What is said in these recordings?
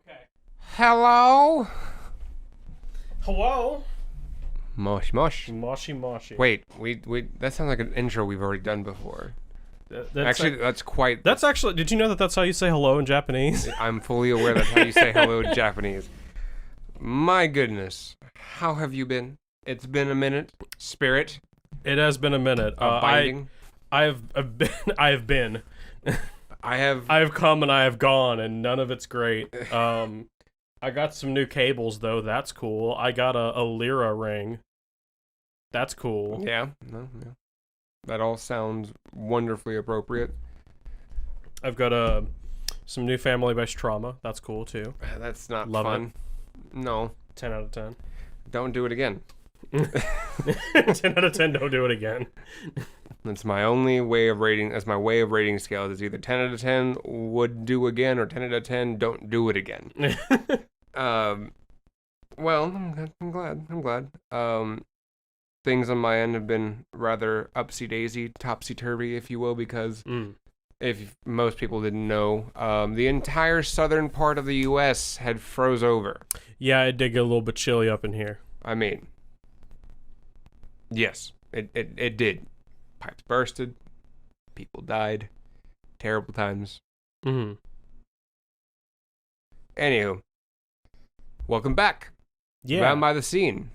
Okay. Hello? Hello? Mosh mosh. Moshy moshy. Wait, we that sounds like an intro we've already done before. That's That's actually, did you know that that's how you say hello in Japanese? I'm fully aware that's how you say hello in Japanese. My goodness. How have you been? It's been a minute. Spirit. It has been a minute. Binding. I have been. I have come and I have gone, and none of it's great. I got some new cables though. That's cool. I got a Lyra ring. That's cool. Yeah. That all sounds wonderfully appropriate. I've got some new family-based trauma. That's cool too. That's not Love fun. No. 10 out of 10. Don't do it again. 10 out of 10. Don't do it again. That's my only way of rating. That's my way of rating scales. It's either 10 out of 10 would do again, or 10 out of 10 don't do it again. Well, I'm glad. Things on my end have been rather upsy-daisy, topsy-turvy, if you will, because if most people didn't know, the entire southern part of the U.S. had froze over. Yeah, it did get a little bit chilly up in here. I mean, yes, it did. Pipes bursted. People died. Terrible times. Mm-hmm. Anywho, welcome back. Yeah. Bound by the Scene.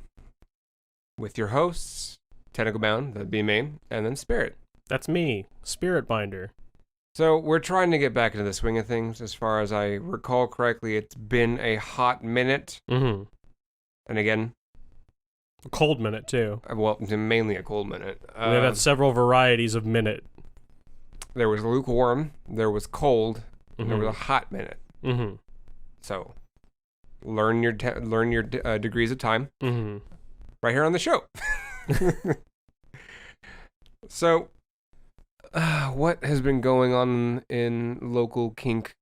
With your hosts, Tentacle Bound, that'd be me, and then Spirit. That's me, Spirit Binder. So we're trying to get back into the swing of things. As far as I recall correctly, it's been a hot minute. Mm-hmm. And again, A cold minute, too. well, mainly a cold minute. We've had several varieties of minute. There was lukewarm, there was cold, and there was a hot minute. Mm-hmm. So learn your degrees of time. Mm-hmm. Right here on the show. So, what has been going on in local kink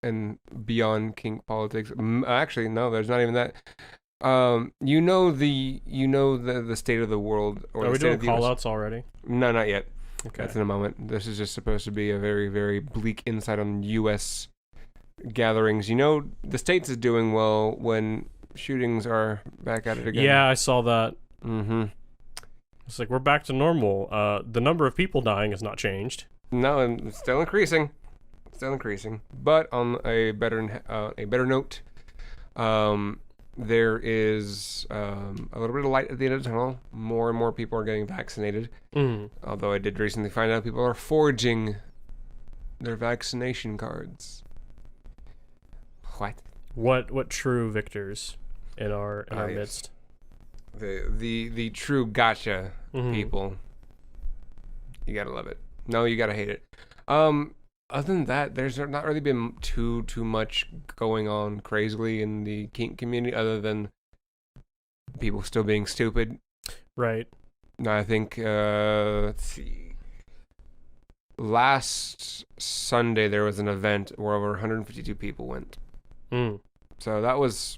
and beyond kink politics? Actually, no, there's not even that. You know the state of the world. Or Are we doing call call-outs already? No, not yet. Okay. That's in a moment. This is just supposed to be a very, very bleak insight on U.S. gatherings. You know, the States is doing well when shootings are back at it again. Yeah, I saw that. Mm-hmm. It's like, we're back to normal. The number of people dying has not changed. No, and it's still increasing. But on a better note, there is a little bit of light at the end of the tunnel. More and more people are getting vaccinated. Although I did recently find out people are forging their vaccination cards. What true victors in our midst? The true gotcha people. You gotta love it. No, you gotta hate it. Other than that, there's not really been too much going on crazily in the kink community, other than people still being stupid. Right. No, I think let's see. Last Sunday there was an event where over 152 people went. So that was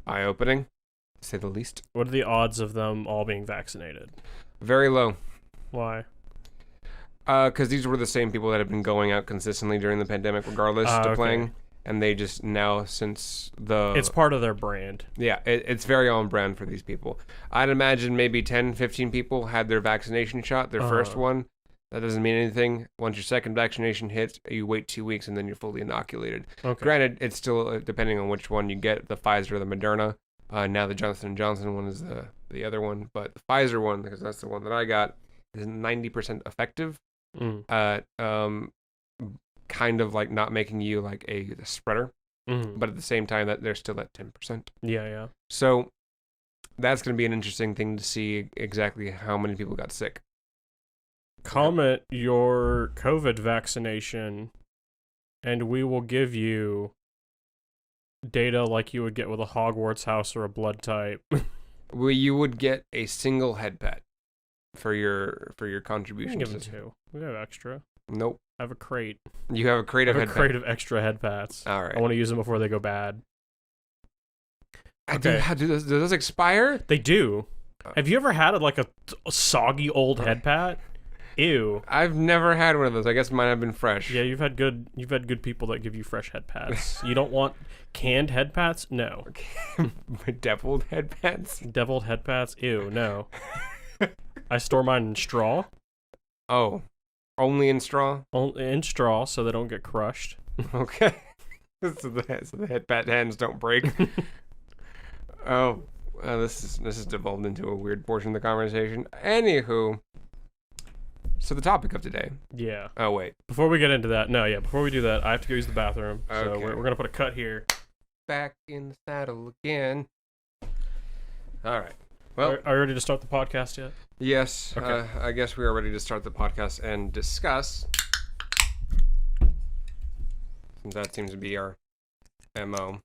eye-opening, to say the least. What are the odds of them all being vaccinated? Very low. Why? Because these were the same people that have been going out consistently during the pandemic, regardless to playing, and they just now, since the... It's part of their brand. Yeah, it's very on brand for these people. I'd imagine maybe 10, 15 people had their vaccination shot, their first one. That doesn't mean anything. Once your second vaccination hits, you wait 2 weeks and then you're fully inoculated. Okay. Granted, it's still depending on which one you get, the Pfizer or the Moderna. Now the Johnson & Johnson one is the other one, but the Pfizer one, because that's the one that I got, is 90% effective. Kind of like not making you like a spreader, but at the same time that they're still at 10%. Yeah. So that's going to be an interesting thing to see exactly how many people got sick. Comment your COVID vaccination, and we will give you data like you would get with a Hogwarts house or a blood type. Well, you would get a single head pat for your contribution. We can give them 2. We have extra. Nope. I have a crate. You have a crate of head pats. A crate of extra head pats. All right. I want to use them before they go bad. Okay. Do those expire? They do. Have you ever had a soggy old head pat? Ew. I've never had one of those. I guess mine have been fresh. Yeah, you've had good people that give you fresh head pats. You don't want canned head pats? No. Deviled head pats? Deviled head pats? Ew, no. I store mine in straw. Oh. Only in straw? In straw so they don't get crushed. Okay. So the head pat hands don't break. This has devolved into a weird portion of the conversation. Anywho, so the topic of today. Yeah. Oh wait. Before we get into that, before we do that, I have to go use the bathroom. Okay. So we're gonna put a cut here. Back in the saddle again. All right. Well, are you ready to start the podcast yet? Yes. Okay. I guess we are ready to start the podcast and discuss. Since that seems to be our MO.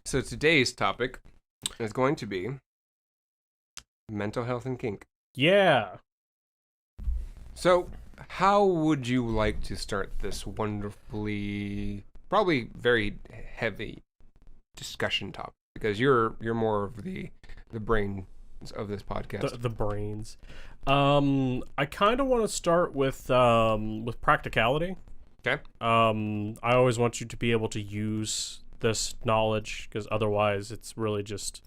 So today's topic is going to be mental health and kink. Yeah. So, how would you like to start this wonderfully, probably very heavy discussion topic? Because you're more of the brains of this podcast. The brains. I kind of want to start with practicality. Okay. I always want you to be able to use this knowledge, because otherwise it's really just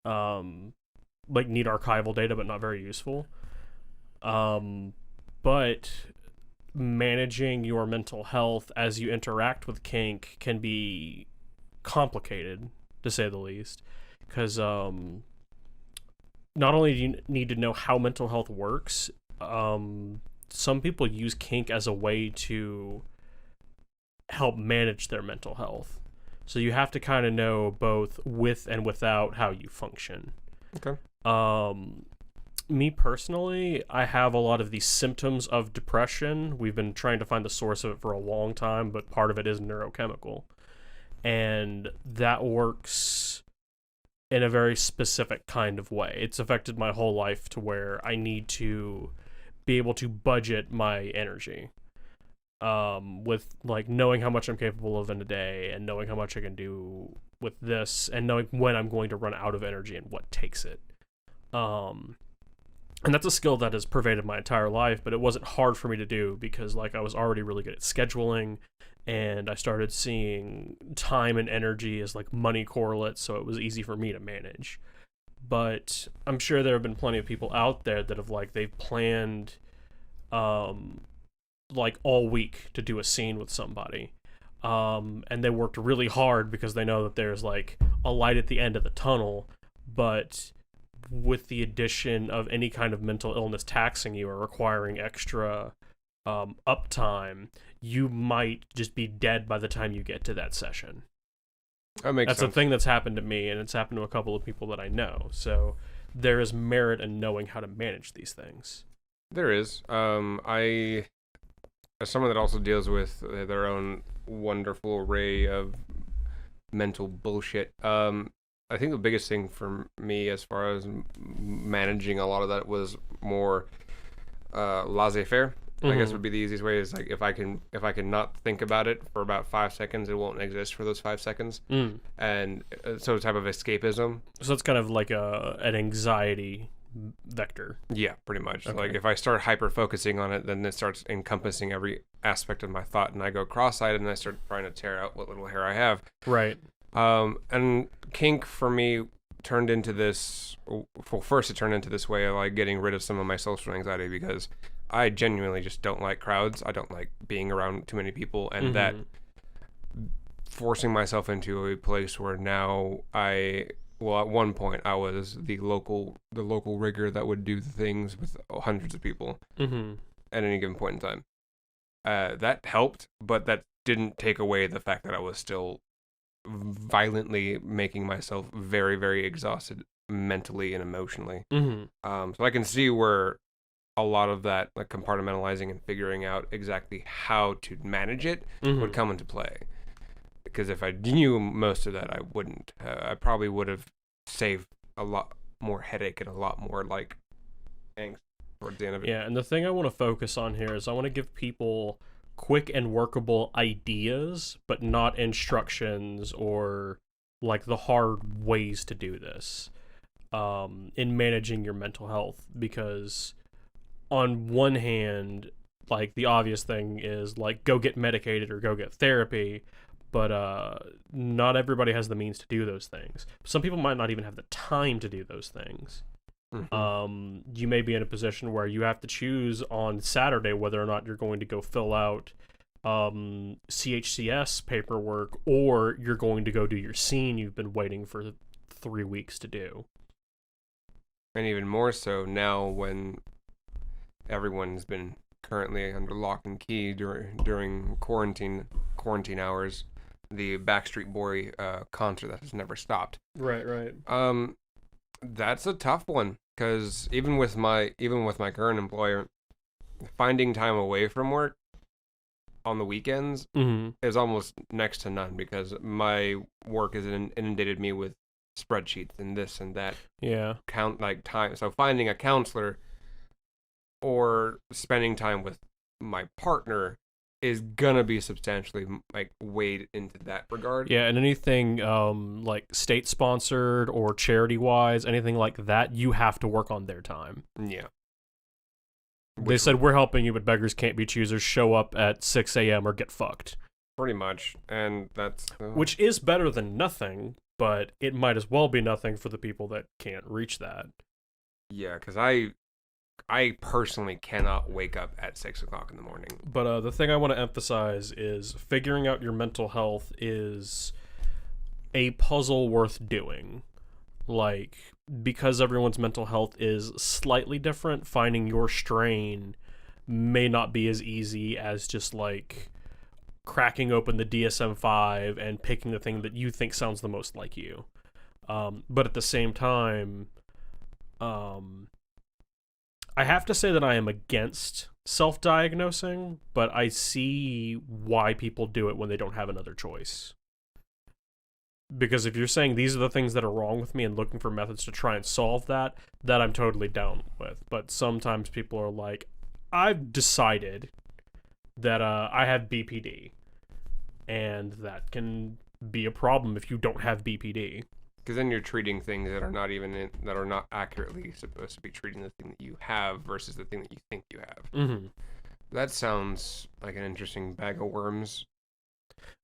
like neat archival data but not very useful. But managing your mental health as you interact with kink can be complicated, to say the least, because not only do you need to know how mental health works, some people use kink as a way to help manage their mental health. So you have to kind of know both with and without how you function. Okay. Me personally, I have a lot of these symptoms of depression. We've been trying to find the source of it for a long time, but part of it is neurochemical. And that works in a very specific kind of way. It's affected my whole life to where I need to be able to budget my energy. With like knowing how much I'm capable of in a day and knowing how much I can do with this and knowing when I'm going to run out of energy and what takes it. And that's a skill that has pervaded my entire life, but it wasn't hard for me to do because like I was already really good at scheduling and I started seeing time and energy as like money correlates, so it was easy for me to manage. But I'm sure there have been plenty of people out there that have like they've planned like all week to do a scene with somebody, and they worked really hard because they know that there's like a light at the end of the tunnel, but with the addition of any kind of mental illness taxing you or requiring extra uptime, you might just be dead by the time you get to that session. That's a thing that's happened to me, and it's happened to a couple of people that I know, so there is merit in knowing how to manage these things. There is. As someone that also deals with their own wonderful array of mental bullshit, I think the biggest thing for me as far as managing a lot of that was more laissez-faire. Mm-hmm. I guess would be the easiest way. Is like if I can not think about it for about 5 seconds, it won't exist for those 5 seconds, and so a type of escapism. So it's kind of like an anxiety vector. Yeah, pretty much. Okay. Like if I start hyper focusing on it, then it starts encompassing every aspect of my thought, and I go cross-eyed and I start trying to tear out what little hair I have. Right. And kink for me turned into this. Well, first it turned into this way of like getting rid of some of my social anxiety because I genuinely just don't like crowds. I don't like being around too many people, and that forcing myself into a place where now at one point I was the local rigger that would do the things with hundreds of people at any given point in time. That helped, but that didn't take away the fact that I was still violently making myself very, very exhausted mentally and emotionally. So I can see where a lot of that, like compartmentalizing and figuring out exactly how to manage it would come into play. Because if I knew most of that, I wouldn't. I probably would have saved a lot more headache and a lot more like angst towards the end of it. Yeah, and the thing I want to focus on here is I want to give people quick and workable ideas, but not instructions or like the hard ways to do this in managing your mental health, because on one hand, like the obvious thing is like go get medicated or go get therapy, but not everybody has the means to do those things. Some people might not even have the time to do those things. You may be in a position where you have to choose on Saturday whether or not you're going to go fill out CHCS paperwork, or you're going to go do your scene you've been waiting for 3 weeks to do. And even more so now when everyone's been currently under lock and key during quarantine hours, the Backstreet Boy concert that has never stopped. Right. That's a tough one, because even with my current employer, finding time away from work on the weekends is almost next to none, because my work has inundated me with spreadsheets and this and that. Yeah. Time. So finding a counselor or spending time with my partner is gonna be substantially like weighed into that regard. Yeah, and anything like state sponsored or charity wise, anything like that, you have to work on their time. Yeah. They said, we're helping you, but beggars can't be choosers. Show up at 6 a.m. or get fucked. Pretty much. And that's... Which is better than nothing, but it might as well be nothing for the people that can't reach that. Yeah, because I personally cannot wake up at 6 o'clock in the morning. But the thing I want to emphasize is figuring out your mental health is a puzzle worth doing. Like, because everyone's mental health is slightly different, finding your strain may not be as easy as just, like, cracking open the DSM-5 and picking the thing that you think sounds the most like you. But at the same time, I have to say that I am against self-diagnosing, but I see why people do it when they don't have another choice. Because if you're saying these are the things that are wrong with me and looking for methods to try and solve that I'm totally down with. But sometimes people are like, I've decided that I have BPD. And that can be a problem if you don't have BPD. Because then you're treating things that are not that are not accurately supposed to be treating the thing that you have versus the thing that you think you have. Mm-hmm. That sounds like an interesting bag of worms.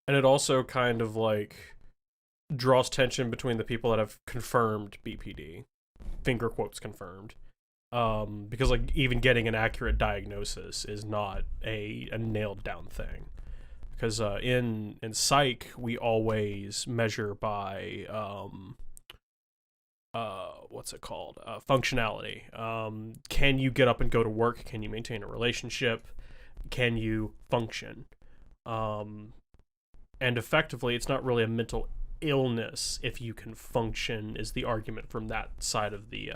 And it also kind of like draws tension between the people that have confirmed BPD, finger quotes confirmed, because like even getting an accurate diagnosis is not a nailed down thing. Because in psych we always measure by what's it called, functionality. Can you get up and go to work? Can you maintain a relationship? Can you function? And effectively, it's not really a mental illness if you can function, is the argument from that side of the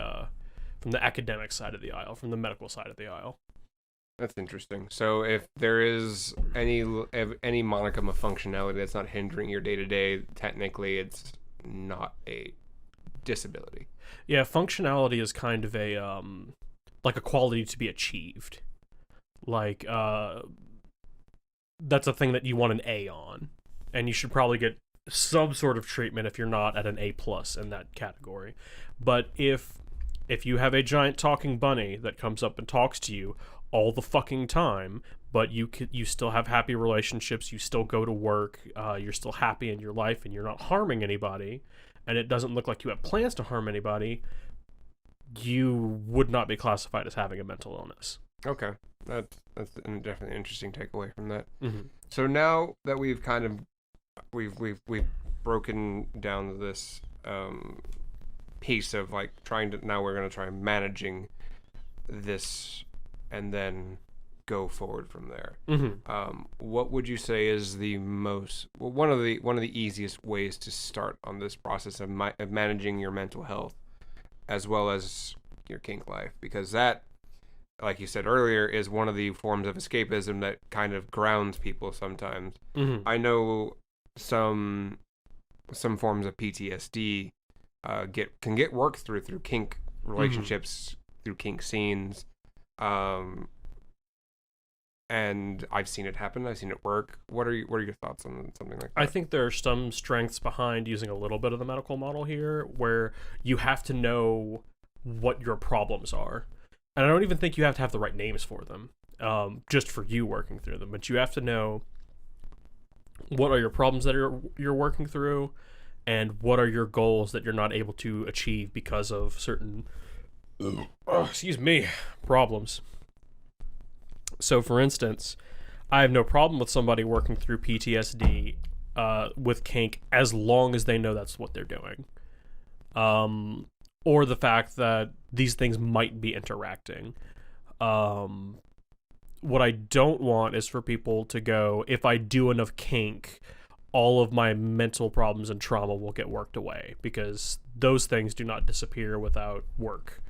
from the academic side of the aisle, from the medical side of the aisle. That's interesting. So if there is any monicum of functionality that's not hindering your day-to-day, technically it's not a disability. Yeah, functionality is kind of a like a quality to be achieved. Like that's a thing that you want an A on, and you should probably get some sort of treatment if you're not at an A+ in that category. But if you have a giant talking bunny that comes up and talks to you all the fucking time, but you still have happy relationships, you still go to work, you're still happy in your life, and you're not harming anybody, and it doesn't look like you have plans to harm anybody, you would not be classified as having a mental illness. Okay, that's definitely an interesting takeaway from that. Mm-hmm. So now that we've kind of we've broken down this piece of like now we're going to try managing this and then go forward from there. Mm-hmm. What would you say is one of the easiest ways to start on this process of managing your mental health as well as your kink life? Because that, like you said earlier, is one of the forms of escapism that kind of grounds people sometimes. Mm-hmm. I know some forms of PTSD can get worked through kink relationships, through kink scenes, and and I've seen it happen. I've seen it work. What are your thoughts on something like that? I think there are some strengths behind using a little bit of the medical model here, where you have to know what your problems are. And I don't even think you have to have the right names for them, just for you working through them. But you have to know what are your problems that you're working through, and what are your goals that you're not able to achieve because of certain, problems. So, for instance, I have no problem with somebody working through PTSD with kink as long as they know that's what they're doing. Or the fact that these things might be interacting. What I don't want is for people to go, if I do enough kink, all of my mental problems and trauma will get worked away, because those things do not disappear without work.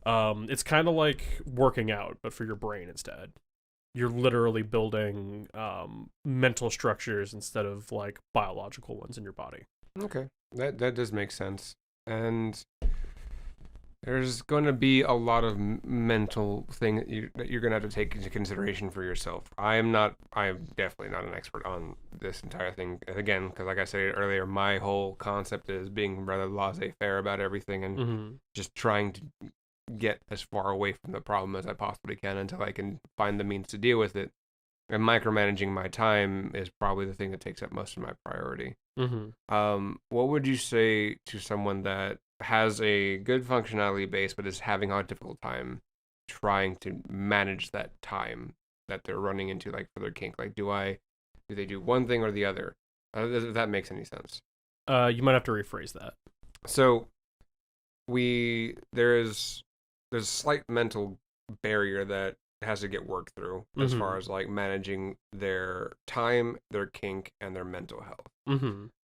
It's kind of like working out, but for your brain instead. You're literally building mental structures instead of like biological ones in your body. Okay, that does make sense. And there's going to be a lot of mental thing that you're going to have to take into consideration for yourself. I'm definitely not an expert on this entire thing. Again, because like I said earlier, my whole concept is being rather laissez-faire about everything and just trying to get as far away from the problem as I possibly can until I can find the means to deal with it. And micromanaging my time is probably the thing that takes up most of my priority. What would you say to someone that has a good functionality base but is having a difficult time trying to manage that time that they're running into, like for their kink? Like, do they do one thing or the other? If that makes any sense. You might have to rephrase that. So there's a slight mental barrier that has to get worked through as far as like managing their time, their kink, and their mental health.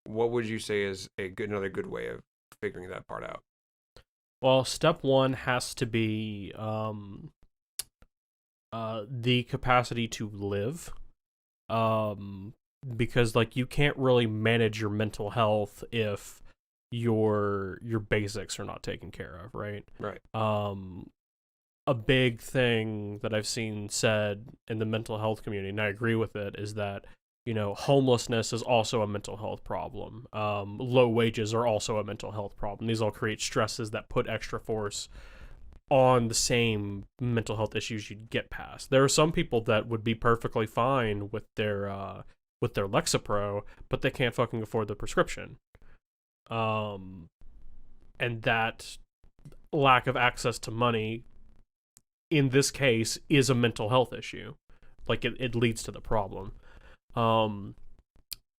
What would you say is another good way of figuring that part out? Well, step one has to be the capacity to live, because like you can't really manage your mental health if your basics are not taken care of, right? Right. A big thing that I've seen said in the mental health community, and I agree with it, is that, you know, homelessness is also a mental health problem. Low wages are also a mental health problem. These all create stresses that put extra force on the same mental health issues you'd get past. There are some people that would be perfectly fine with their Lexapro, but they can't fucking afford the prescription. And that lack of access to money, in this case, is a mental health issue. Like, it leads to the problem.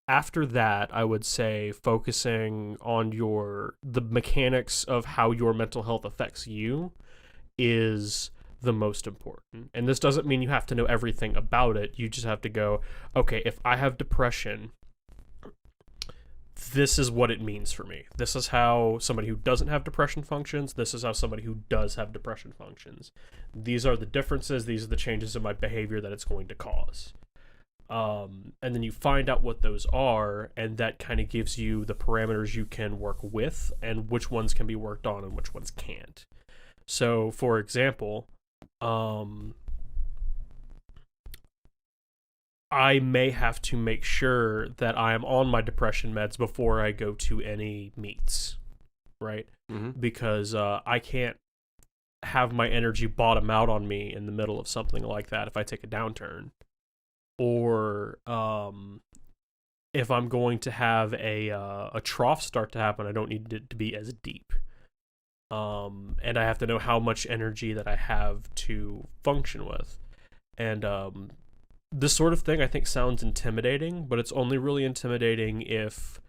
After that, I would say focusing on the mechanics of how your mental health affects you is the most important. And this doesn't mean you have to know everything about it. You just have to go, okay, if I have depression, this is what it means for me. This is how somebody who doesn't have depression functions. This is how somebody who does have depression functions. These are the differences. These are the changes in my behavior that it's going to cause. And then you find out what those are, and that kind of gives you the parameters you can work with and which ones can be worked on and which ones can't. So, for example, I may have to make sure that I am on my depression meds before I go to any meets, right? Because I can't have my energy bottom out on me in the middle of something like that if I take a downturn. Or if I'm going to have a trough start to happen, I don't need it to be as deep. And I have to know how much energy that I have to function with. And this sort of thing I think sounds intimidating, but it's only really intimidating if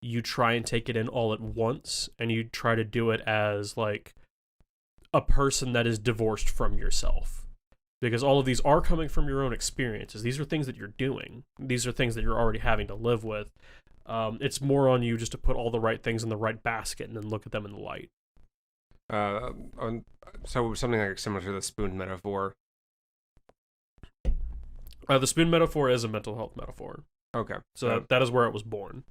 you try and take it in all at once and you try to do it as like a person that is divorced from yourself. Because all of these are coming from your own experiences. These are things that you're doing. These are things that you're already having to live with. It's more on you just to put all the right things in the right basket and then look at them in the light. So something like similar to the spoon metaphor. The spoon metaphor is a mental health metaphor. Okay. So that is where it was born.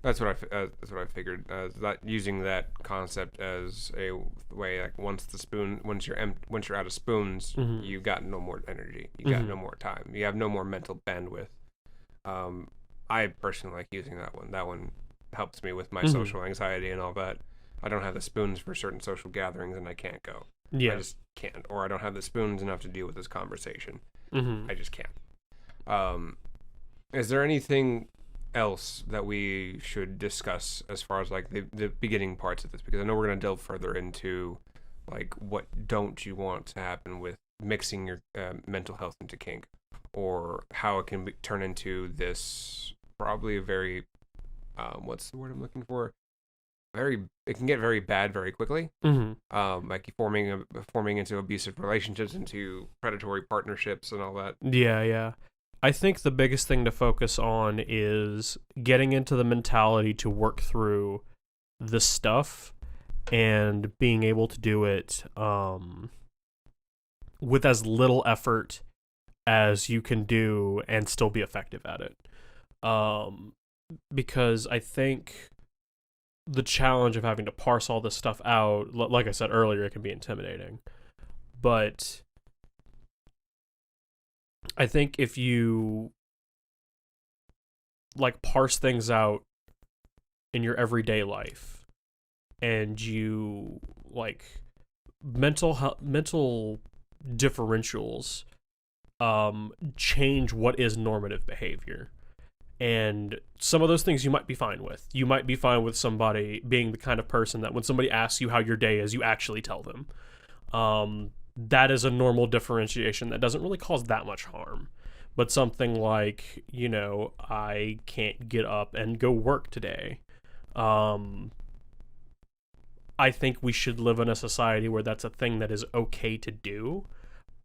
That's what I figured. That using that concept as a way, like once you're out of spoons, you got no more energy. You got no more time. You have no more mental bandwidth. I personally like using that one. That one helps me with my social anxiety and all that. I don't have the spoons for certain social gatherings, and I can't go. Yeah. I just can't. Or I don't have the spoons enough to deal with this conversation. I just can't. Is there anything else that we should discuss as far as like the beginning parts of this? Because I know we're going to delve further into like what don't you want to happen with mixing your mental health into kink, or how it can turn into this probably a very what's the word I'm looking for? It can get very bad very quickly. Like forming into abusive relationships, into predatory partnerships, and all that. Yeah. I think the biggest thing to focus on is getting into the mentality to work through the stuff and being able to do it with as little effort as you can do and still be effective at it. Because I think the challenge of having to parse all this stuff out, like I said earlier, it can be intimidating. But I think if you like parse things out in your everyday life, and you like mental differentials change what is normative behavior. And some of those things you might be fine with. You might be fine with somebody being the kind of person that when somebody asks you how your day is, you actually tell them. That is a normal differentiation that doesn't really cause that much harm. But something like, I can't get up and go work today. I think we should live in a society where that's a thing that is okay to do.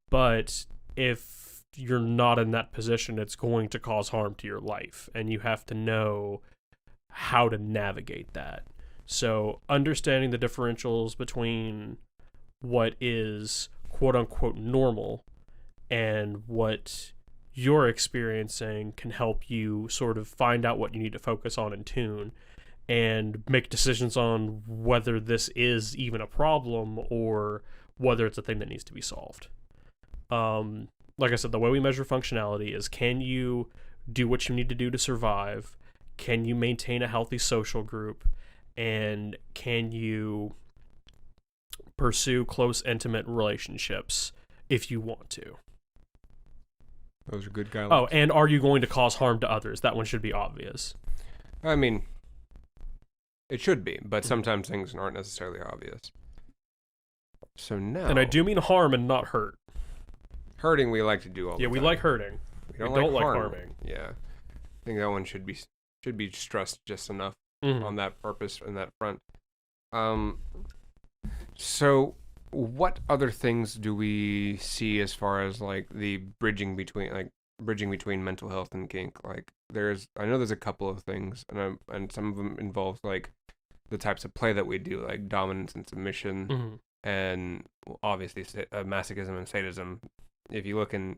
But if you're not in that position, it's going to cause harm to your life. And you have to know how to navigate that. So understanding the differentials between what is quote-unquote normal and what you're experiencing can help you sort of find out what you need to focus on and tune, and make decisions on whether this is even a problem or whether it's a thing that needs to be solved. Like I said, the way we measure functionality is, can you do what you need to do to survive? Can you maintain a healthy social group? And can you pursue close, intimate relationships if you want to? Those are good guidelines. Oh, and are you going to cause harm to others? That one should be obvious. I mean, it should be, but sometimes things aren't necessarily obvious. So now... And I do mean harm and not hurt. Hurting we like to do all the time. Yeah, we like hurting. We don't like harming. Yeah. I think that one should be stressed just enough on that purpose and that front. So what other things do we see as far as like the bridging between mental health and kink? Like I know there's a couple of things, and some of them involve like the types of play that we do, like dominance and submission, and obviously masochism and sadism. If you look in,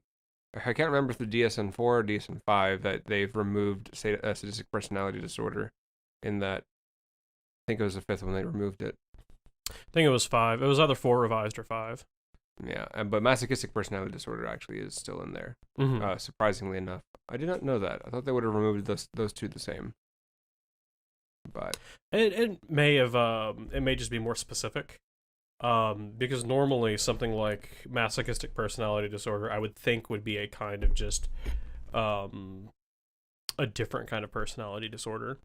I can't remember if the DSM-4 or DSM-5 that they've removed sadistic personality disorder in that. I think it was the fifth one they removed it. I think it was 5. It was either 4 revised or 5. Yeah, but masochistic personality disorder actually is still in there. Surprisingly enough, I did not know that. I thought they would have removed those two the same. But it may have it may just be more specific. Because normally something like masochistic personality disorder, I would think, would be a kind of just a different kind of personality disorder.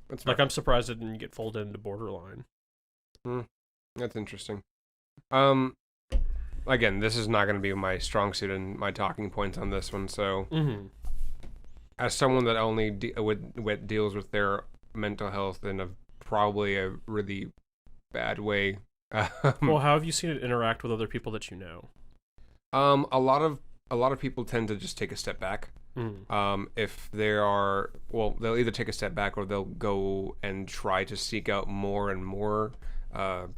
That's like, I'm surprised it didn't get folded into borderline. That's interesting. Again, this is not going to be my strong suit and my talking points on this one. So, as someone that only deals with their mental health in probably a really bad way. Well, how have you seen it interact with other people that you know? A lot of people tend to just take a step back. If they are, they'll either take a step back or they'll go and try to seek out more and more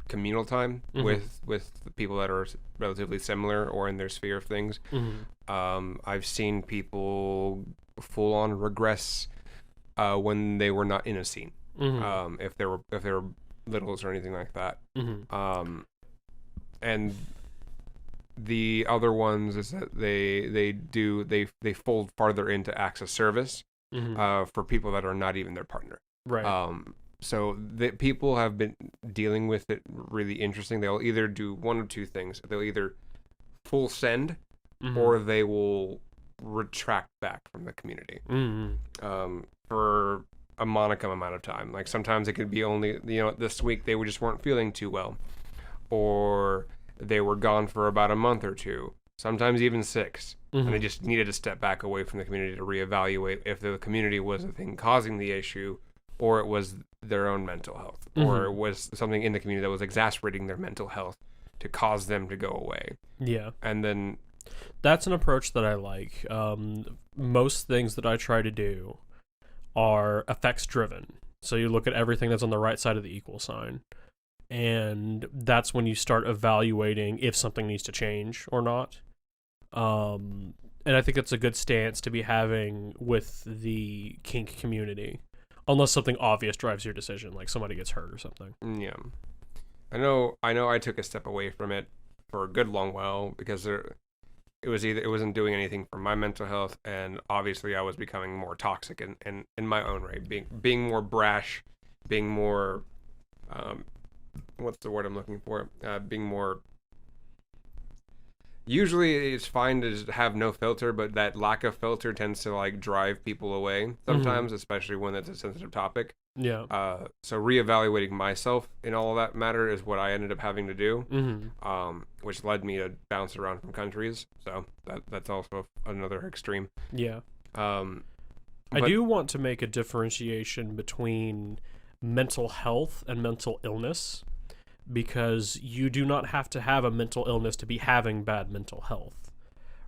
communal time with the people that are relatively similar or in their sphere of things. I've seen people full on regress when they were not in a scene. Mm-hmm. If they were littles or anything like that. Mm-hmm. And the other ones is that they fold farther into acts of service for people that are not even their partner. Right. So the people have been dealing with it really interesting. They'll either do one of two things. They'll either full send or they will retract back from the community for a monicum amount of time. Like sometimes it could be only, this week they just weren't feeling too well, or they were gone for about a month or two, sometimes even 6, and they just needed to step back away from the community to reevaluate if the community was the thing causing the issue, or it was their own mental health, or it was something in the community that was exacerbating their mental health to cause them to go away. Yeah. And then that's an approach that I like. Most things that I try to do are effects driven. So you look at everything that's on the right side of the equal sign. And that's when you start evaluating if something needs to change or not. And I think it's a good stance to be having with the kink community. Unless something obvious drives your decision, like somebody gets hurt or something. Yeah. I know I took a step away from it for a good long while because it wasn't doing anything for my mental health, and obviously I was becoming more toxic in my own right, being more brash, being more what's the word I'm looking for? Being more. Usually it's fine to have no filter, but that lack of filter tends to like drive people away sometimes, especially when it's a sensitive topic. Yeah. So reevaluating myself in all of that matter is what I ended up having to do, which led me to bounce around from countries. So that's also another extreme. Yeah. I do want to make a differentiation between mental health and mental illness, because you do not have to have a mental illness to be having bad mental health,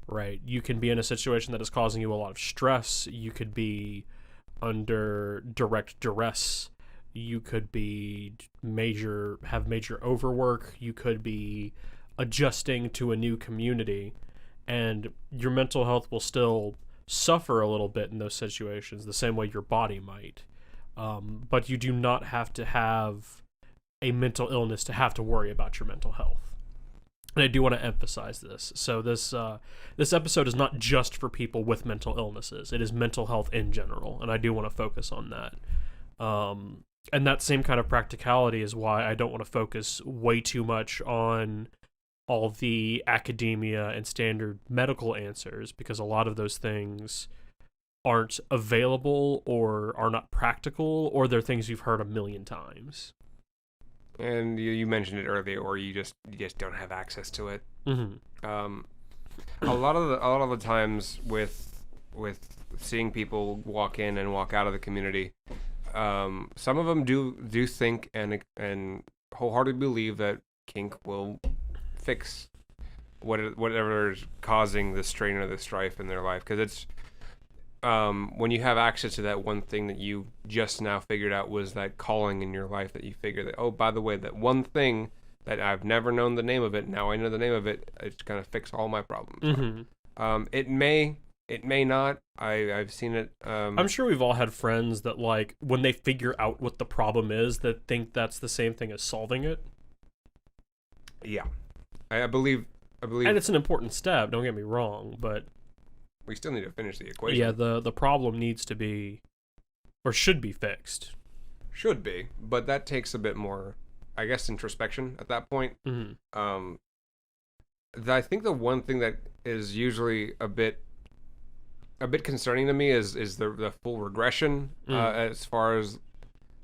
right? You can be in a situation that is causing you a lot of stress. You could be under direct duress. You could be have major overwork. You could be adjusting to a new community, and your mental health will still suffer a little bit in those situations, the same way your body might. But you do not have to have a mental illness to have to worry about your mental health. And I do want to emphasize this. So this episode is not just for people with mental illnesses. It is mental health in general, and I do want to focus on that. And that same kind of practicality is why I don't want to focus way too much on all the academia and standard medical answers, because a lot of those things aren't available or are not practical, or they're things you've heard a million times. And you mentioned it earlier, or you just don't have access to it. A lot of the times with seeing people walk in and walk out of the community, some of them do think and wholeheartedly believe that kink will fix whatever is causing the strain or the strife in their life, because it's when you have access to that one thing that you just now figured out was that calling in your life, that you figure that, oh, by the way, that one thing that I've never known the name of it, now I know the name of it, it's going to fix all my problems. It may not. I've seen it. I'm sure we've all had friends that, like, when they figure out what the problem is, that think that's the same thing as solving it. Yeah. I believe. And it's an important step, don't get me wrong, but we still need to finish the equation. Yeah, the problem needs to be, or should be, fixed. Should be, but that takes a bit more, I guess, introspection at that point. I think the one thing that is usually a bit concerning to me is the full regression, as far as,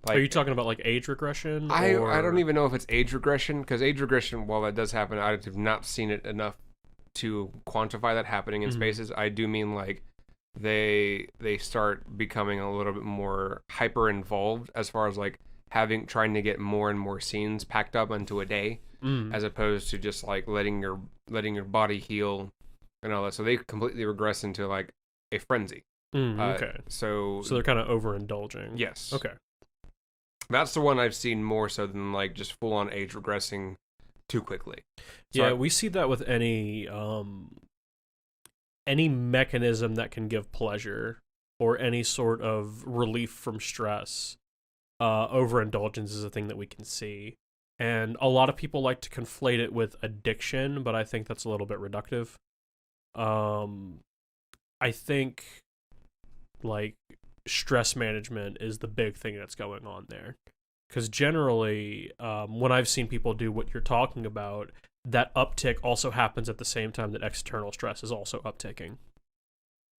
like, are you talking about like age regression? I don't even know if it's age regression, because age regression, while that does happen, I have not seen it enough to quantify that happening in spaces. I do mean, like, they start becoming a little bit more hyper involved as far as, like, trying to get more and more scenes packed up into a day, as opposed to just, like, letting your body heal and all that. So they completely regress into, like, a frenzy. Okay. So they're kind of overindulging. Yes. Okay. That's the one I've seen more so than, like, just full on age regressing too quickly. So we see that with any mechanism that can give pleasure. or any sort of relief from stress, overindulgence is a thing that we can see. And a lot of people like to conflate it with addiction, but I think that's a little bit reductive. I think, like, stress management is the big thing that's going on there. Because generally, when I've seen people do what you're talking about, that uptick also happens at the same time that external stress is also upticking.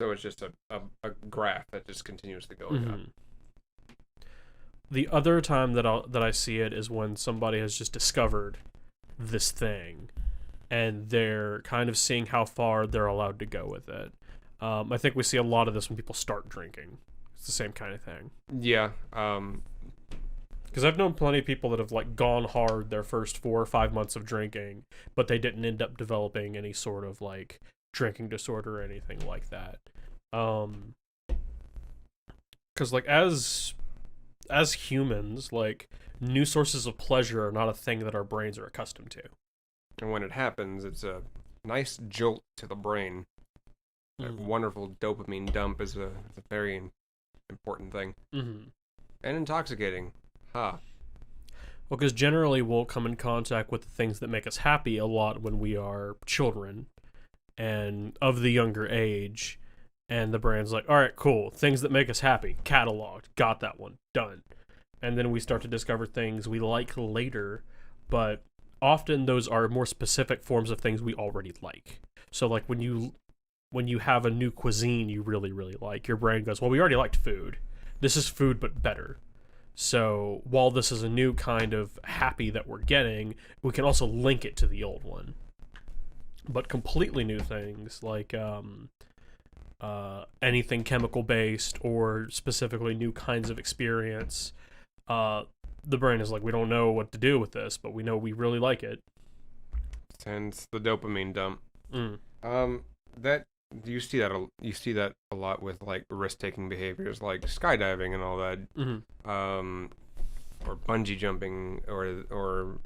So it's just a graph that just continuously going up. The other time that I see it is when somebody has just discovered this thing, and they're kind of seeing how far they're allowed to go with it. I think we see a lot of this when people start drinking. It's the same kind of thing. Yeah. Because I've known plenty of people that have like gone hard their first 4 or 5 months of drinking, but they didn't end up developing any sort of like drinking disorder or anything like that. Because like as humans, like, new sources of pleasure are not a thing that our brains are accustomed to. And when it happens, it's a nice jolt to the brain. That wonderful dopamine dump is a very important thing. And intoxicating. Well, because generally we'll come in contact with the things that make us happy a lot when we are children and of the younger age. And the brain's like, all right, cool. Things that make us happy. Cataloged. Got that one. Done. And then we start to discover things we like later. But often those are more specific forms of things we already like. So like when you have a new cuisine you really, really like, your brain goes, well, we already liked food. This is food, but better. So while this is a new kind of happy that we're getting, we can also link it to the old one. But completely new things like anything chemical based or specifically new kinds of experience, the brain is like, we don't know what to do with this, but we know we really like it. Hence the dopamine dump. That you see that a lot with like risk-taking behaviors like skydiving and all that, or bungee jumping, or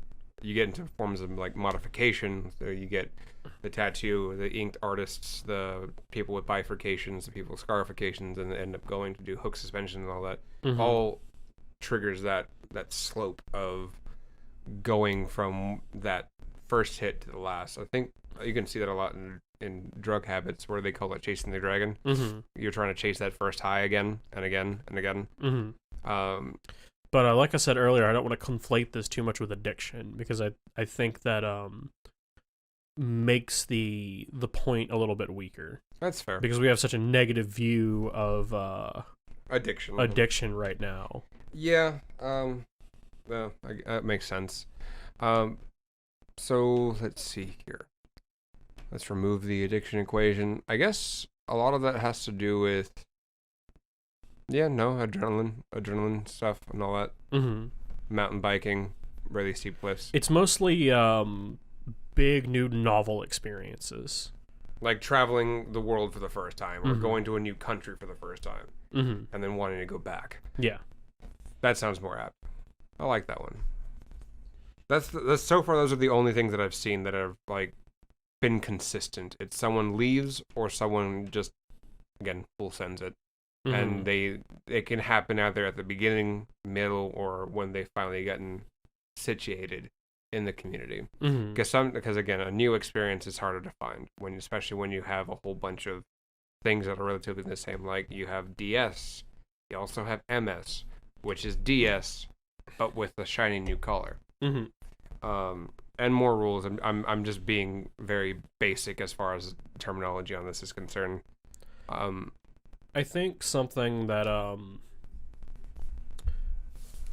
you get into forms of like modification. So you get the tattoo, the inked artists, the people with bifurcations, the people with scarifications, and end up going to do hook suspension and all that. All triggers that slope of going from that first hit to the last. I think you can see that a lot in drug habits where they call it chasing the dragon. You're trying to chase that first high again and again and again. But like I said earlier, I don't want to conflate this too much with addiction, because I think that makes the point a little bit weaker. That's fair. Because we have such a negative view of addiction right now. Yeah. Well, that makes sense. So let's see here. Let's remove the addiction equation. I guess a lot of that has to do with, adrenaline stuff and all that. Mountain biking, really steep cliffs. It's mostly big, new, novel experiences. Like traveling the world for the first time, or going to a new country for the first time, and then wanting to go back. Yeah. That sounds more apt. I like that one. That's so far, those are the only things that I've seen that have like been consistent. It's someone leaves or someone just, again, full sends it. And it can happen out there at the beginning, middle, or when they've finally gotten situated in the community. Because again, a new experience is harder to find, especially when you have a whole bunch of things that are relatively the same. Like you have DS, you also have MS, which is DS, but with a shiny new color. And more rules. I'm just being very basic as far as terminology on this is concerned. I think something that a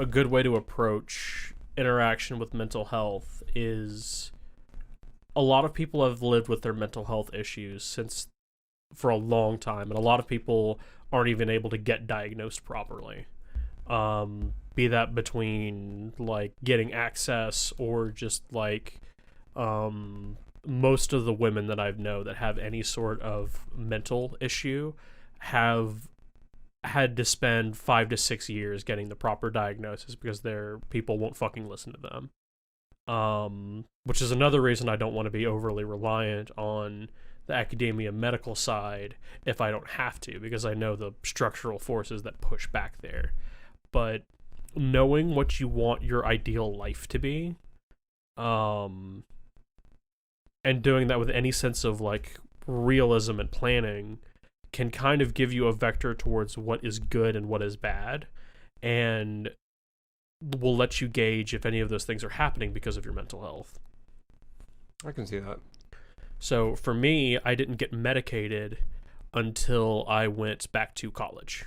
good way to approach interaction with mental health is, a lot of people have lived with their mental health issues for a long time, and a lot of people aren't even able to get diagnosed properly. Be that between like getting access or just like most of the women that I know that have any sort of mental issue have had to spend 5 to 6 years getting the proper diagnosis because their people won't fucking listen to them. Which is another reason I don't want to be overly reliant on the academia medical side if I don't have to, because I know the structural forces that push back there. But knowing what you want your ideal life to be, and doing that with any sense of like realism and planning, can kind of give you a vector towards what is good and what is bad, and will let you gauge if any of those things are happening because of your mental health. I can see that. So for me, I didn't get medicated until I went back to college,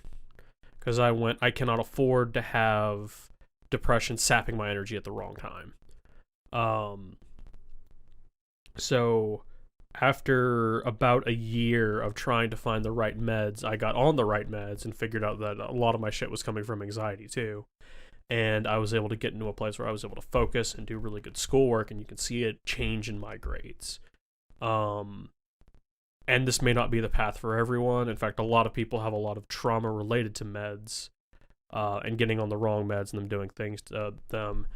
because I cannot afford to have depression sapping my energy at the wrong time. So after about a year of trying to find the right meds, I got on the right meds and figured out that a lot of my shit was coming from anxiety too. And I was able to get into a place where I was able to focus and do really good schoolwork, and you can see it change in my grades. And this may not be the path for everyone. In fact, a lot of people have a lot of trauma related to meds, and getting on the wrong meds and them doing things to them.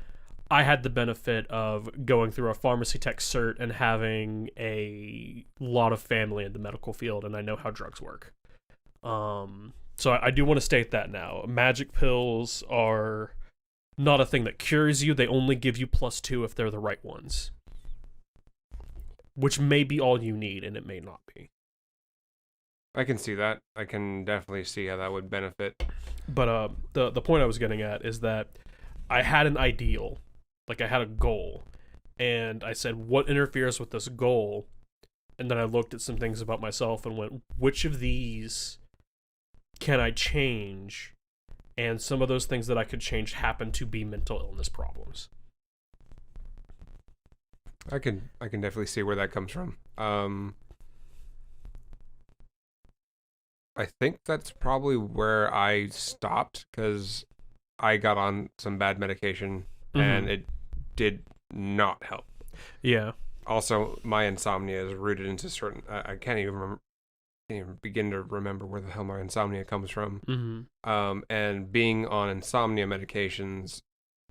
I had the benefit of going through a pharmacy tech cert and having a lot of family in the medical field, and I know how drugs work. So I do want to state that now. Magic pills are not a thing that cures you. They only give you +2 if they're the right ones, which may be all you need, and it may not be. I can see that. I can definitely see how that would benefit. But the point I was getting at is that I had an ideal. Like, I had a goal, and I said, what interferes with this goal? And then I looked at some things about myself and went, which of these can I change? And some of those things that I could change happen to be mental illness problems. I can definitely see where that comes from. I think that's probably where I stopped, because I got on some bad medication, and it did not help. Yeah. Also, my insomnia is rooted into certain... I can't even begin to remember where the hell my insomnia comes from. And being on insomnia medications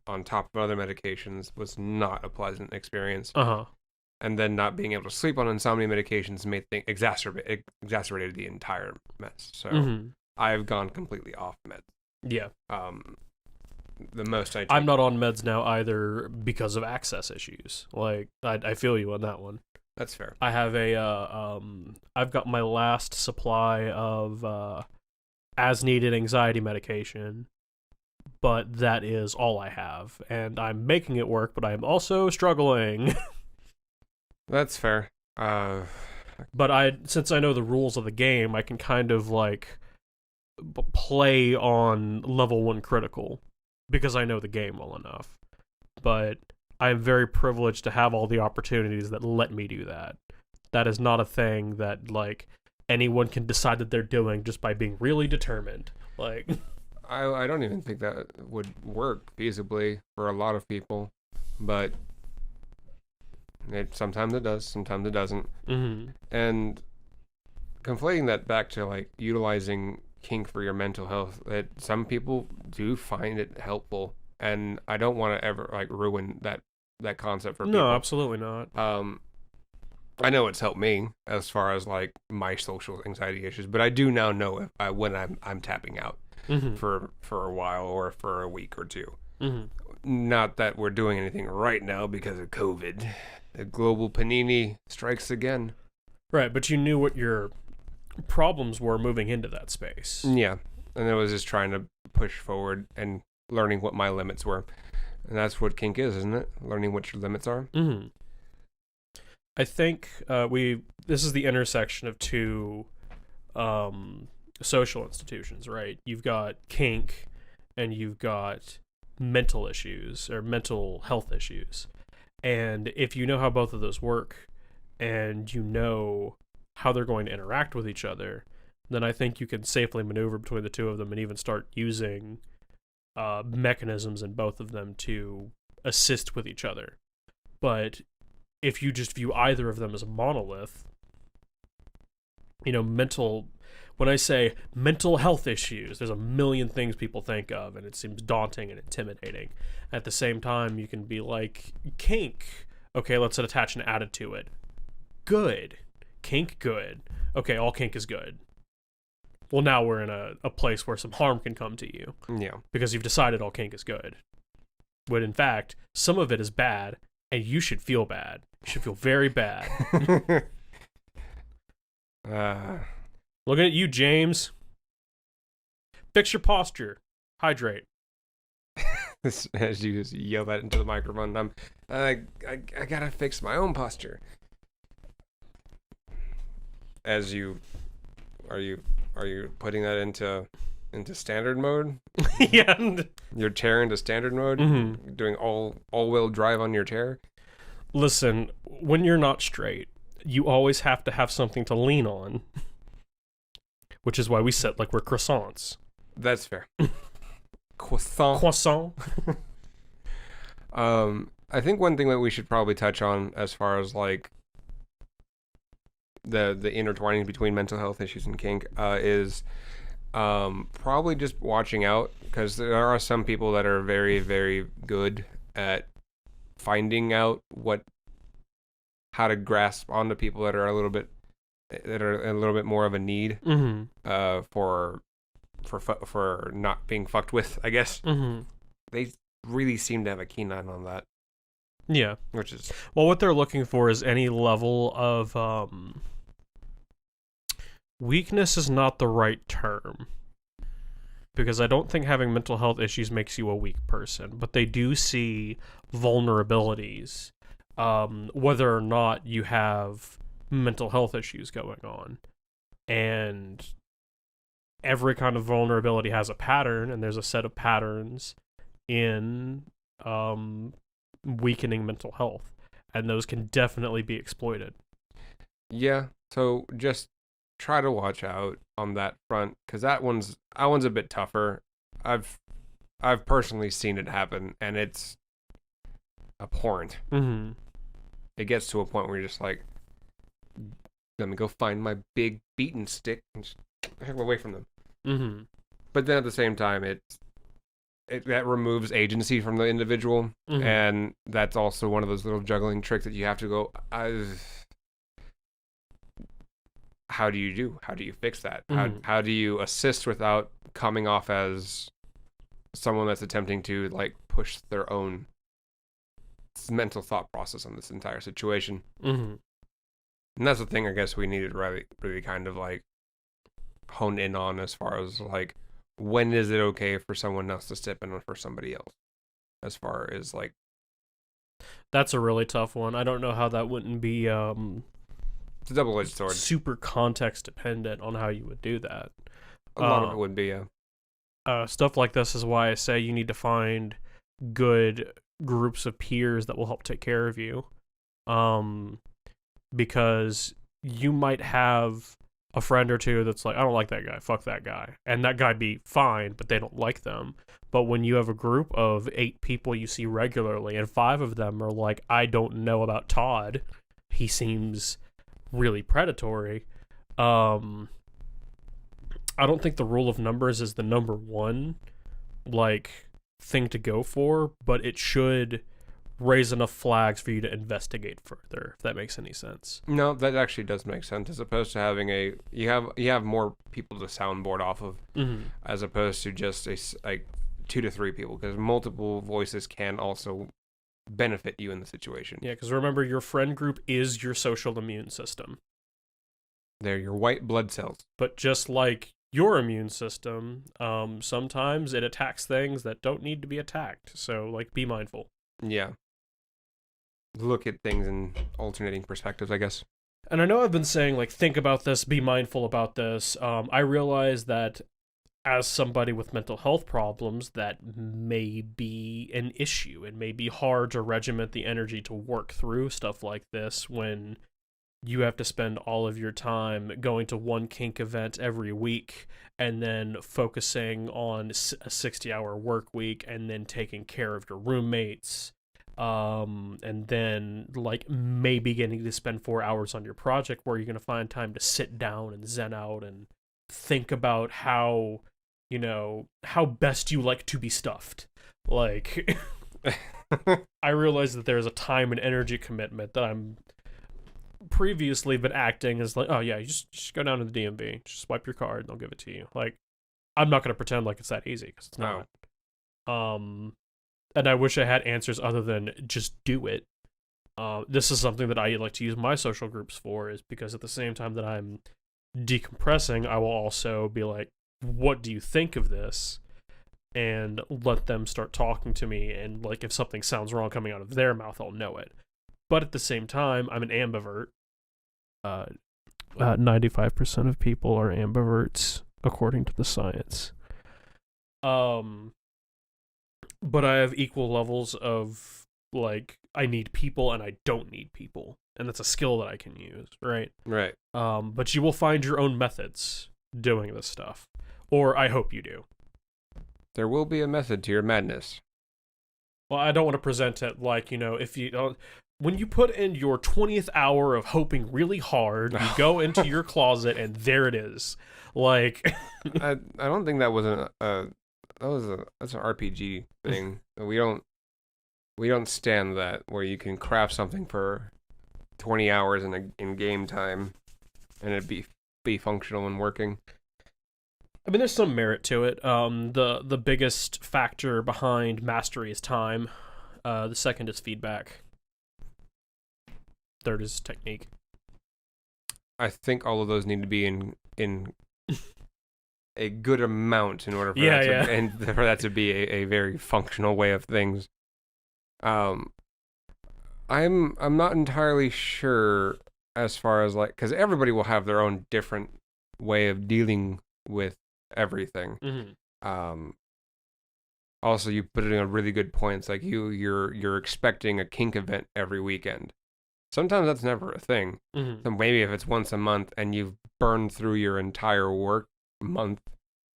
on top of other medications was not a pleasant experience. And then not being able to sleep on insomnia medications made things exacerbated the entire mess. So I've gone completely off meds. Yeah. The most I take... I'm not on meds now either because of access issues. Like, I feel you on that one. That's fair. I have I've got my last supply of as needed anxiety medication, but that is all I have, and I'm making it work, but I'm also struggling. That's fair. But since I know the rules of the game, I can kind of like play on level 1 critical because I know the game well enough. But I'm very privileged to have all the opportunities that let me do that. That is not a thing that like anyone can decide that they're doing just by being really determined. Like, I don't even think that would work feasibly for a lot of people, but sometimes it does, sometimes it doesn't. And conflating that back to like utilizing kink for your mental health, that some people do find it helpful, and I don't want to ever like ruin that concept for people. No, absolutely not. I know it's helped me as far as like my social anxiety issues, but I do now know if when I'm tapping out for a while or for a week or two. Not that we're doing anything right now because of COVID. The global panini strikes again. Right, but you knew what your problems were moving into that space. Yeah, and I was just trying to push forward and learning what my limits were. And that's what kink is, isn't it? Learning what your limits are. I think this is the intersection of two social institutions, right? You've got kink and you've got mental issues or mental health issues. And if you know how both of those work and you know how they're going to interact with each other, then I think you can safely maneuver between the two of them and even start using mechanisms in both of them to assist with each other. But if you just view either of them as a monolith, when I say mental health issues, there's a million things people think of, and it seems daunting and intimidating. At the same time, you can be like, kink. Okay, let's attach an added to it. Good. kink good. Okay, all kink is good. Well, now we're in a place where some harm can come to you. Yeah. Because you've decided all kink is good. When in fact, some of it is bad, and you should feel bad. You should feel very bad. Looking at you, James. Fix your posture. Hydrate. As you just yell that into the microphone, I gotta fix my own posture. As you are you putting that into standard mode? Yeah. Your chair into standard mode? Mm-hmm. Doing all-wheel drive on your chair? Listen, when you're not straight, you always have to have something to lean on. Which is why we sit like we're croissants. That's fair. Croissant. I think one thing that we should probably touch on as far as like the intertwining between mental health issues and kink is probably just watching out, because there are some people that are very, very good at finding out how to grasp onto people that are a little bit more of a need for not being fucked with, I guess. Mm-hmm. They really seem to have a keen eye on that. Yeah. Which is... Well, what they're looking for is any level of... weakness is not the right term. Because I don't think having mental health issues makes you a weak person. But they do see vulnerabilities. Whether or not you have mental health issues going on. And every kind of vulnerability has a pattern, and there's a set of patterns in weakening mental health, and those can definitely be exploited. Yeah, so just try to watch out on that front, because that one's a bit tougher. I've personally seen it happen, and it's abhorrent. Mm-hmm. It gets to a point where you're just like, let me go find my big beaten stick and just heck away from them. Mm-hmm. But then at the same time, that removes agency from the individual, and that's also one of those little juggling tricks that you have to go, how do you fix that? How do you assist without coming off as someone that's attempting to like push their own mental thought process on this entire situation? And that's the thing I guess we needed to really kind of like hone in on, as far as like, when is it okay for someone else to step in for somebody else, as far as like... That's a really tough one. I don't know how that wouldn't be it's a double-edged sword. Super context dependent on how you would do that. A lot of it would be, yeah. Stuff like this is why I say you need to find good groups of peers that will help take care of you. Because you might have a friend or two that's like, I don't like that guy, fuck that guy. And that guy be fine, but they don't like them. But when you have a group of 8 people you see regularly, and 5 of them are like, I don't know about Todd, he seems really predatory. I don't think the rule of numbers is the number one like thing to go for, but it should raise enough flags for you to investigate further, if that makes any sense. No, that actually does make sense, as opposed to having you have more people to soundboard off of, as opposed to just like 2 to 3 people, because multiple voices can also benefit you in the situation. Yeah, because remember, your friend group is your social immune system. They're your white blood cells. But just like your immune system, sometimes it attacks things that don't need to be attacked. So, like, be mindful. Yeah. Look at things in alternating perspectives, I guess. And I know I've been saying, like, think about this, be mindful about this. I realize that as somebody with mental health problems, that may be an issue. It may be hard to regiment the energy to work through stuff like this when you have to spend all of your time going to one kink event every week and then focusing on a 60-hour work week and then taking care of your roommates. And then like maybe getting to spend 4 hours on your project, where you're going to find time to sit down and zen out and think about how best you like to be stuffed. Like, I realize that there's a time and energy commitment that I'm previously been acting as like, oh yeah, you just go down to the DMV, just swipe your card, and they'll give it to you. Like, I'm not gonna pretend like it's that easy because it's not. And I wish I had answers other than just do it. This is something that I like to use my social groups for, is because at the same time that I'm decompressing, I will also be like, what do you think of this? And let them start talking to me, and like if something sounds wrong coming out of their mouth, I'll know it. But at the same time, I'm an ambivert. 95% of people are ambiverts, according to the science. But I have equal levels of, like, I need people and I don't need people. And that's a skill that I can use, right? Right. But you will find your own methods doing this stuff. Or I hope you do. There will be a method to your madness. Well, I don't want to present it like, if you don't... When you put in your 20th hour of hoping really hard, you go into your closet and there it is. Like... I don't think that was that's an RPG thing. We don't stand that, where you can craft something for 20 hours in game time and it be functional and working. I mean, there's some merit to it. The biggest factor behind mastery is time. The second is feedback. Third is technique. I think all of those need to be in a good amount in order for that to be a very functional way of things. I'm not entirely sure as far as, like, because everybody will have their own different way of dealing with everything. Mm-hmm. Also, you put it in a really good point. It's like you're expecting a kink event every weekend. Sometimes that's never a thing. Mm-hmm. So maybe if it's once a month and you've burned through your entire work month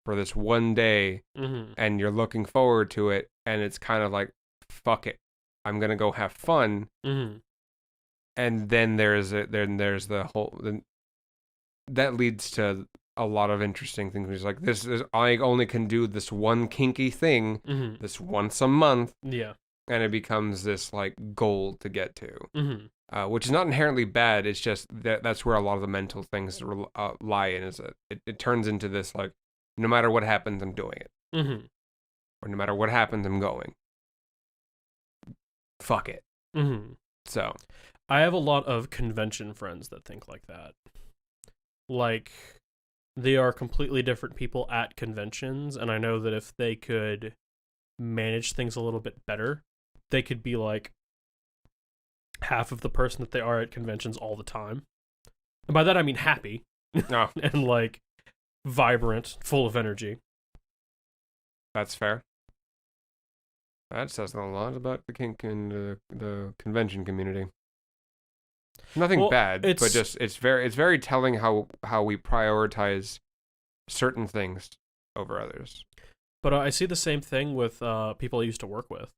for this one day, mm-hmm. and you're looking forward to it, and it's kind of like, fuck it, I'm gonna go have fun. Mm-hmm. And then there's the whole that leads to a lot of interesting things. It's like, I only can do this one kinky thing, mm-hmm. this once a month. Yeah. And it becomes this, like, goal to get to. Mm-hmm. Which is not inherently bad. It's just that's where a lot of the mental things lie in. Is that it turns into this, like, no matter what happens, I'm doing it. Mm-hmm. Or no matter what happens, I'm going. Fuck it. Mm-hmm. So, I have a lot of convention friends that think like that. Like, they are completely different people at conventions, and I know that if they could manage things a little bit better, they could be, like, half of the person that they are at conventions all the time. And by that I mean happy. No. And, like, vibrant, full of energy. That's fair. That says a lot about the kink and the convention community. Nothing bad, but just it's very telling how we prioritize certain things over others. But I see the same thing with people I used to work with.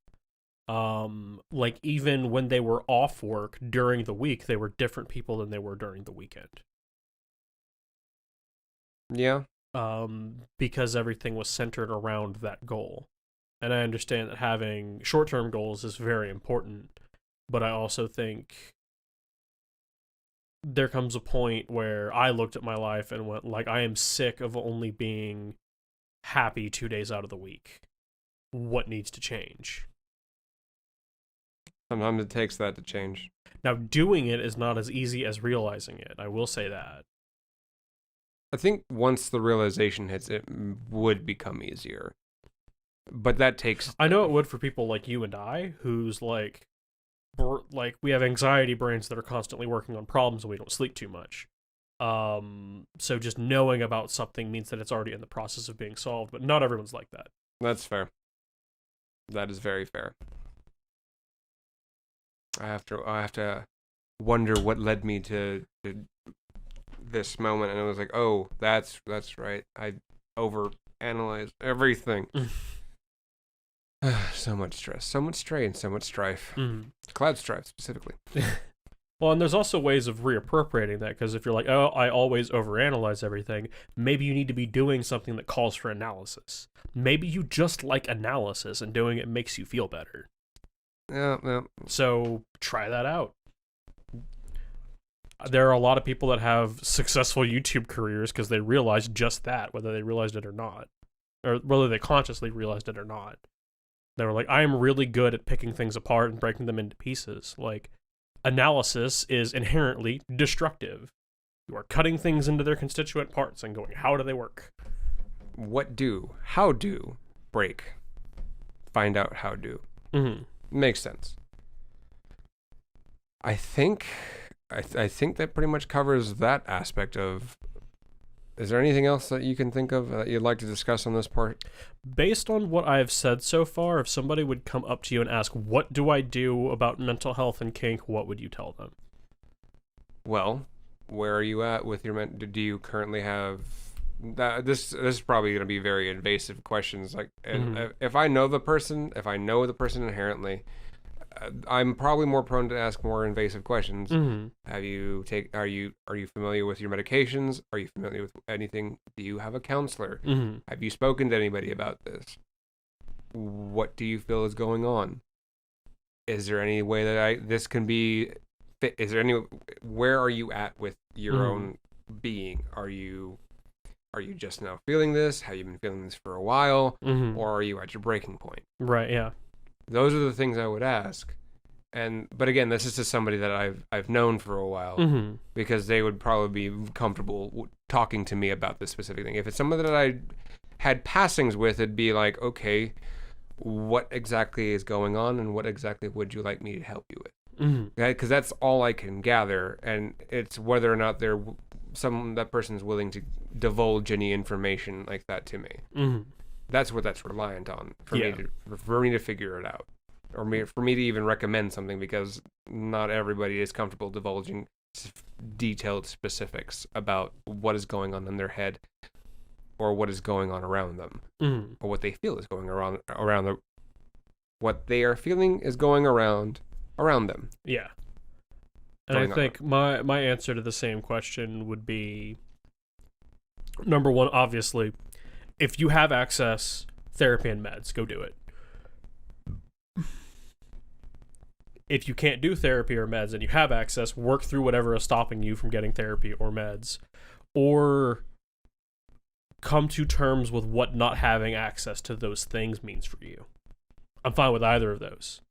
Like, even when they were off work during the week, they were different people than they were during the weekend. Yeah. Because everything was centered around that goal. And I understand that having short-term goals is very important, but I also think there comes a point where I looked at my life and went, like, I am sick of only being happy 2 days out of the week. What needs to change? Sometimes it takes that to change. Now, doing it is not as easy as realizing it. I will say that. I think once the realization hits, it would become easier. But that takes... I know it would for people like you and I, who's like we have anxiety brains that are constantly working on problems and we don't sleep too much. So just knowing about something means that it's already in the process of being solved, but not everyone's like that. That's fair. That is very fair. I have to wonder what led me to this moment, and it was like, oh, that's right. I overanalyze everything. So much stress, so much strain, so much strife. Mm. Cloud strife, specifically. Well, and there's also ways of reappropriating that, because if you're like, oh, I always overanalyze everything, maybe you need to be doing something that calls for analysis. Maybe you just like analysis, and doing it makes you feel better. Yeah. So try that out. There are a lot of people that have successful YouTube careers because they realized just that, whether they realized it or not, or whether they consciously realized it or not. They were like, I am really good at picking things apart and breaking them into pieces. Like, analysis is inherently destructive. You are cutting things into their constituent parts and going, how do they work? What do? How do? Break. Find out how do. Mm-hmm. Makes sense. I think that pretty much covers that aspect of. Is there anything else that you can think of that you'd like to discuss on this part? Based on what I've said so far, if somebody would come up to you and ask, what do I do about mental health and kink, what would you tell them? Well, where are you at with your do you currently have that? This is probably going to be very invasive questions. Like, if I know the person inherently, I'm probably more prone to ask more invasive questions. Are you familiar with your medications? Are you familiar with anything? Do you have a counselor? Have you spoken to anybody about this? What do you feel is going on? Is there any way that this can be fit? Where are you at with your own being? Are you just now feeling this? Have you been feeling this for a while? Or are you at your breaking point? Right, yeah. Those are the things I would ask. But again, this is to somebody that I've known for a while, because they would probably be comfortable talking to me about this specific thing. If it's someone that I had passings with, it'd be like, okay, what exactly is going on, and what exactly would you like me to help you with? Because that's all I can gather, and it's whether or not that person's willing to divulge any information like that to me. That's what that's reliant on for me to figure it out, or for me to even recommend something, because not everybody is comfortable divulging detailed specifics about what is going on in their head, or what is going on around them, or what they feel is going around what they are feeling is going around them. Yeah. And I think my answer to the same question would be, number one, obviously, if you have access, therapy and meds, go do it. If you can't do therapy or meds and you have access, work through whatever is stopping you from getting therapy or meds. Or come to terms with what not having access to those things means for you. I'm fine with either of those.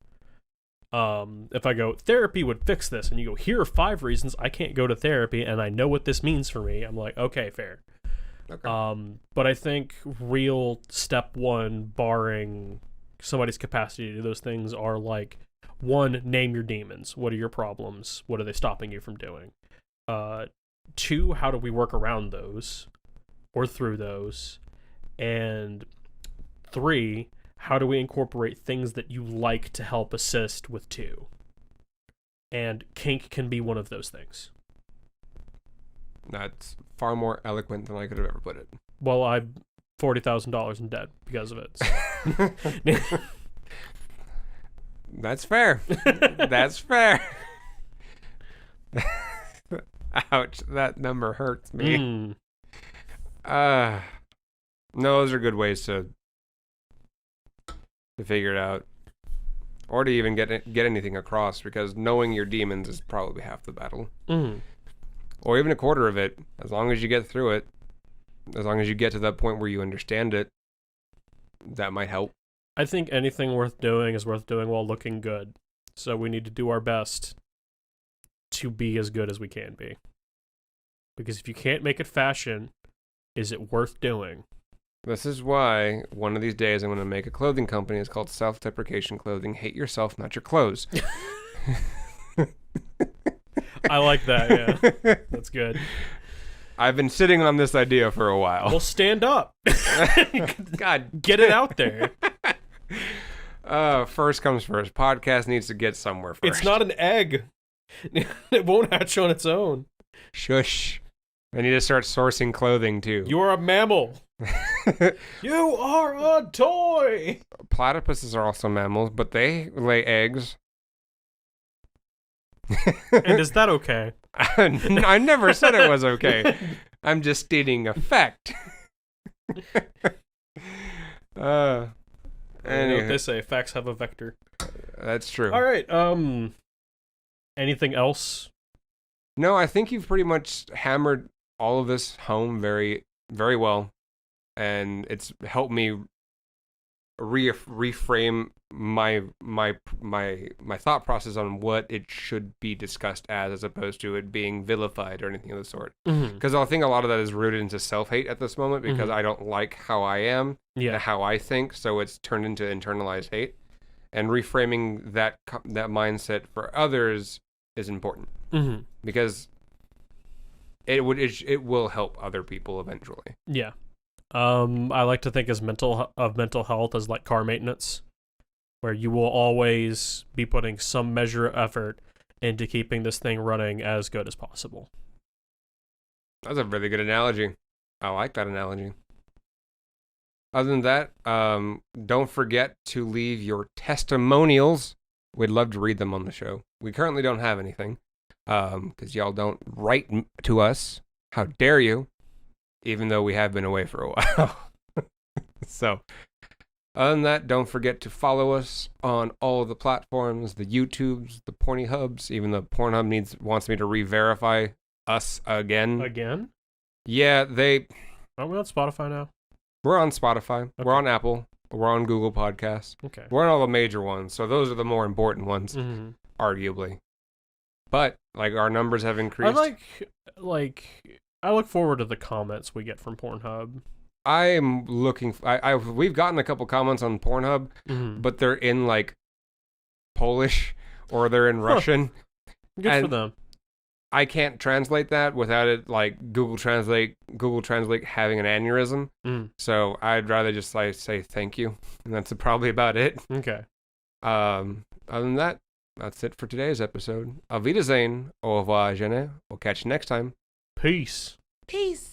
If I go, therapy would fix this, and you go, here are 5 reasons I can't go to therapy, and I know what this means for me, I'm like, okay, fair. Okay. But I think real step one, barring somebody's capacity to do those things, are like, 1, name your demons. What are your problems? What are they stopping you from doing? 2, how do we work around those or through those? And 3, how do we incorporate things that you like to help assist with 2? And kink can be one of those things. That's far more eloquent than I could have ever put it. Well, I'm $40,000 in debt because of it. So. That's fair. That's fair. Ouch, that number hurts me. No, those are good ways to figure it out, or to even get anything across, because knowing your demons is probably half the battle. Or even a quarter of it. As long as you get through it, as long as you get to that point where you understand it, that might help. I think anything worth doing is worth doing while looking good. So we need to do our best to be as good as we can be. Because if you can't make it fashion, is it worth doing? This is why one of these days I'm going to make a clothing company. It's called Self-Deprecation Clothing. Hate yourself, not your clothes. I like that, yeah. That's good. I've been sitting on this idea for a while. Well, stand up. God. Get it out there. First comes first. Podcast needs to get somewhere first. It's not an egg. It won't hatch on its own. Shush. I need to start sourcing clothing, too. You're a mammal. You are a toy. Platypuses are also mammals, but they lay eggs. And is that okay? I never said it was okay. I'm just stating a fact. You know what they say, facts have a vector. That's true. All right. Anything else No, I think you've pretty much hammered all of this home very, very well, and it's helped me reframe my thought process on what it should be discussed as opposed to it being vilified or anything of the sort. Because I think a lot of that is rooted into self-hate at this moment because I don't like how I am and how I think, so it's turned into internalized hate. And reframing that mindset for others is important because it will help other people eventually. Yeah. I like to think of mental health as like car maintenance, where you will always be putting some measure of effort into keeping this thing running as good as possible. That's a really good analogy. I like that analogy. Other than that, don't forget to leave your testimonials. We'd love to read them on the show. We currently don't have anything, because y'all don't write to us. How dare you? Even though we have been away for a while. So, other than that, don't forget to follow us on all of the platforms, the YouTubes, the Porny Hubs, even though Pornhub wants me to re-verify us again. Again? Yeah, Are we on Spotify now? We're on Spotify. Okay. We're on Apple. We're on Google Podcasts. Okay. We're on all the major ones, so those are the more important ones, arguably. But, like, our numbers have increased. I look forward to the comments we get from Pornhub. I am looking. We've gotten a couple comments on Pornhub, but they're in like Polish or they're in Russian. Good for them. I can't translate that without it like Google Translate having an aneurysm. So I'd rather just say thank you, and that's probably about it. Okay. Other than that, that's it for today's episode. Auf Wiedersehen, au revoir, Jenny. We'll catch you next time. Peace. Peace.